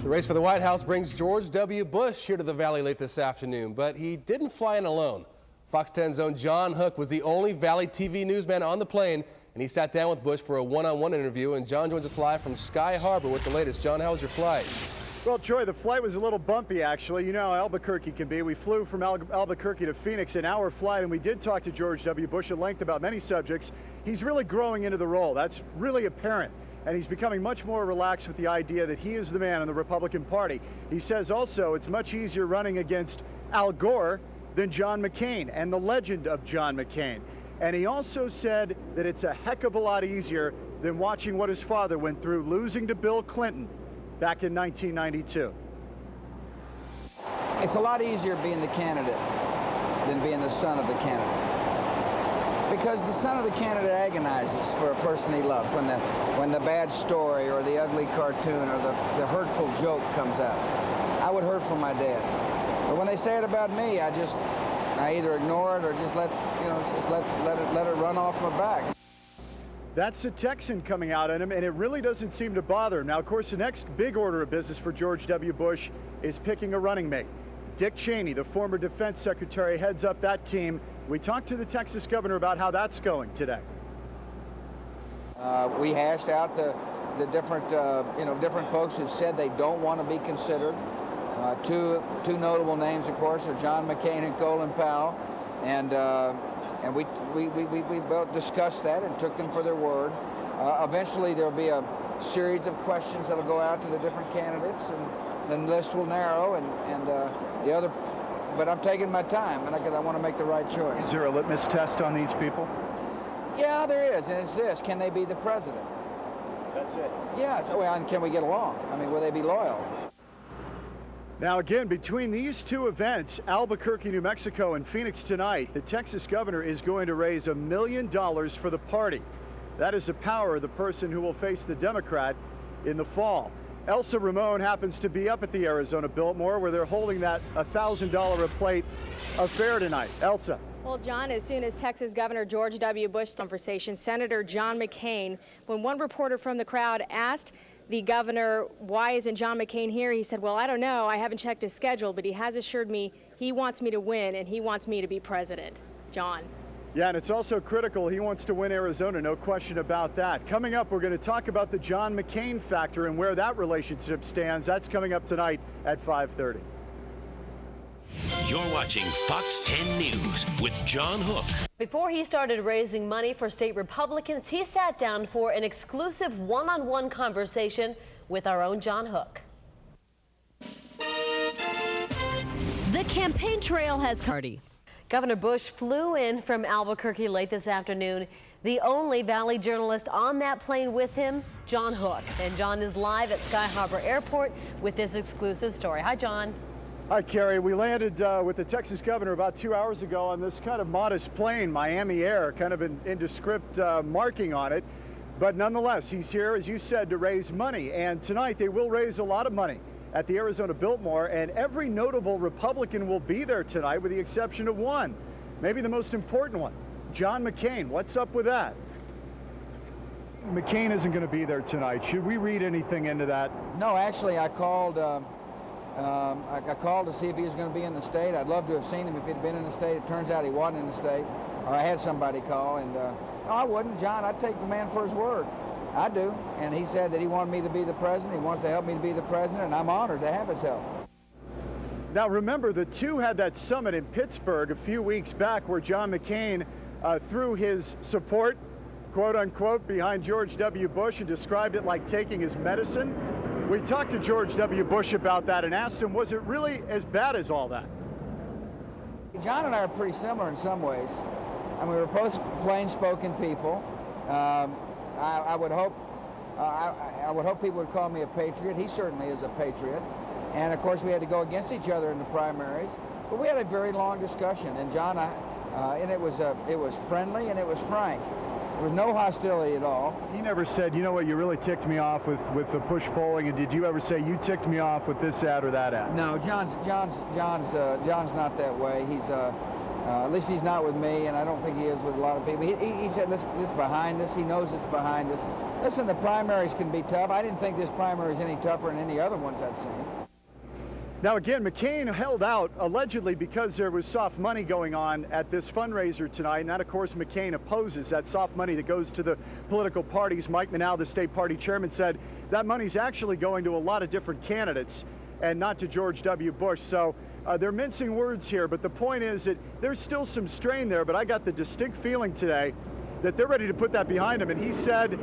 The race for the White House brings George W. Bush here to the Valley late this afternoon, but he didn't fly in alone. Fox 10's own John Hook was the only Valley TV newsman on the plane, and he sat down with Bush for a one-on-one interview. And John joins us live from Sky Harbor with the latest. John, how was your flight? Well, Troy, the flight was a little bumpy, actually. You know how Albuquerque can be. We flew from Albuquerque to Phoenix, an hour flight, and we did talk to George W. Bush at length about many subjects. He's really growing into the role. That's really apparent. And he's becoming much more relaxed with the idea that he is the man in the Republican Party. He says also it's much easier running against Al Gore than John McCain and the legend of John McCain. And he also said that it's a heck of a lot easier than watching what his father went through, losing to Bill Clinton back in 1992. It's a lot easier being the candidate than being the son of the candidate. Because the son of the candidate agonizes for a person he loves when the bad story or the ugly cartoon or the hurtful joke comes out. I would hurt for my dad. But when they say it about me, I either ignore it or just let it run off my back. That's the Texan coming out at him, and it really doesn't seem to bother him. Now, of course, the next big order of business for George W. Bush is picking a running mate. Dick Cheney, the former defense secretary, heads up that team. We talked to the Texas governor about how that's going today. We hashed out the different different folks who said they don't want to be considered. Two notable names, of course, are John McCain and Colin Powell, and we both discussed that and took them for their word. Eventually, there'll be a series of questions that'll go out to the different candidates, and then the list will narrow, and the other. But I'm taking my time, and I want to make the right choice. Is there a litmus test on these people? Yeah, there is, and it's this: can they be the president? That's it. Yeah. So, well, and can we get along? I mean, will they be loyal? Now, again, between these two events, Albuquerque, New Mexico, and Phoenix tonight, the Texas governor is going to raise $1 million for the party. That is the power of the person who will face the Democrat in the fall. Elsa Ramon happens to be up at the Arizona Biltmore, where they're holding that $1,000 a plate affair tonight. Elsa. Well, John, as soon as Texas Governor George W. Bush conversation, Senator John McCain, when one reporter from the crowd asked the governor, why isn't John McCain here? He said, well, I don't know. I haven't checked his schedule, but he has assured me he wants me to win and he wants me to be president. John. Yeah, and it's also critical. He wants to win Arizona, no question about that. Coming up, we're going to talk about the John McCain factor and where that relationship stands. That's coming up tonight at 5:30. You're watching Fox 10 News with John Hook. Before he started raising money for state Republicans, he sat down for an exclusive one-on-one conversation with our own John Hook. The campaign trail has party. Governor Bush flew in from Albuquerque late this afternoon. The only Valley journalist on that plane with him, John Hook. And John is live at Sky Harbor Airport with this exclusive story. Hi, John. Hi, Carrie. We landed with the Texas governor about 2 hours ago on this kind of modest plane, Miami Air, kind of an indescript marking on it. But nonetheless, he's here, as you said, to raise money. And tonight they will raise a lot of money at the Arizona Biltmore, and every notable Republican will be there tonight with the exception of one, maybe the most important one, John McCain. What's up with that? McCain isn't going to be there tonight. Should we read anything into that? No, actually, I called to see if he was going to be in the state. I'd love to have seen him if he'd been in the state. It turns out he wasn't in the state, or I had somebody call, and no, I wouldn't. John, I'd take the man for his word. I do, and he said that he wanted me to be the president. He wants to help me to be the president, and I'm honored to have his help. Now, remember, the two had that summit in Pittsburgh a few weeks back where John McCain threw his support, quote unquote, behind George W. Bush and described it like taking his medicine. We talked to George W. Bush about that and asked him, was it really as bad as all that? John and I are pretty similar in some ways. I mean, we're both plain-spoken people. I would hope people would call me a patriot. He certainly is a patriot. And of course, we had to go against each other in the primaries. But we had a very long discussion, and John, and it was friendly and it was frank. There was no hostility at all. He never said, you know what, you really ticked me off with the push polling, and did you ever say you ticked me off with this ad or that ad? No, John's not that way. He's At least he's not with me, and I don't think he is with a lot of people. He said, it's behind us. He knows it's behind us. Listen, the primaries can be tough. I didn't think this primary is any tougher than any other ones I'd seen. Now, again, McCain held out allegedly because there was soft money going on at this fundraiser tonight. And that, of course, McCain opposes that soft money that goes to the political parties. Mike Manow, the state party chairman, said that money's actually going to a lot of different candidates and not to George W. Bush. So they're mincing words here. But the point is that there's still some strain there. But I got the distinct feeling today that they're ready to put that behind him. And he said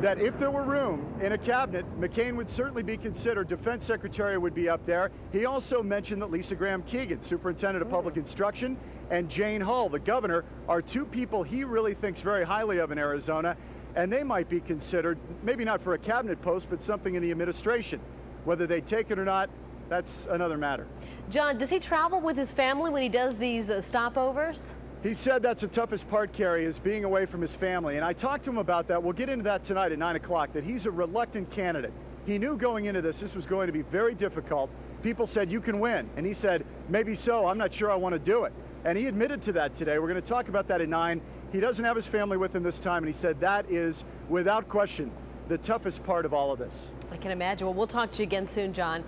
that if there were room in a cabinet, McCain would certainly be considered. Defense Secretary would be up there. He also mentioned that Lisa Graham Keegan, Superintendent of Public Instruction, and Jane Hull, the governor, are two people he really thinks very highly of in Arizona, and they might be considered, maybe not for a cabinet post, but something in the administration. Whether they take it or not, that's another matter. John, does he travel with his family when he does these stopovers? He said that's the toughest part, Carrie, is being away from his family. And I talked to him about that. We'll get into that tonight at 9 o'clock, that he's a reluctant candidate. He knew going into this was going to be very difficult. People said, you can win. And he said, maybe so. I'm not sure I want to do it. And he admitted to that today. We're going to talk about that at 9. He doesn't have his family with him this time. And he said that is, without question, the toughest part of all of this. I can imagine. Well, we'll talk to you again soon, John.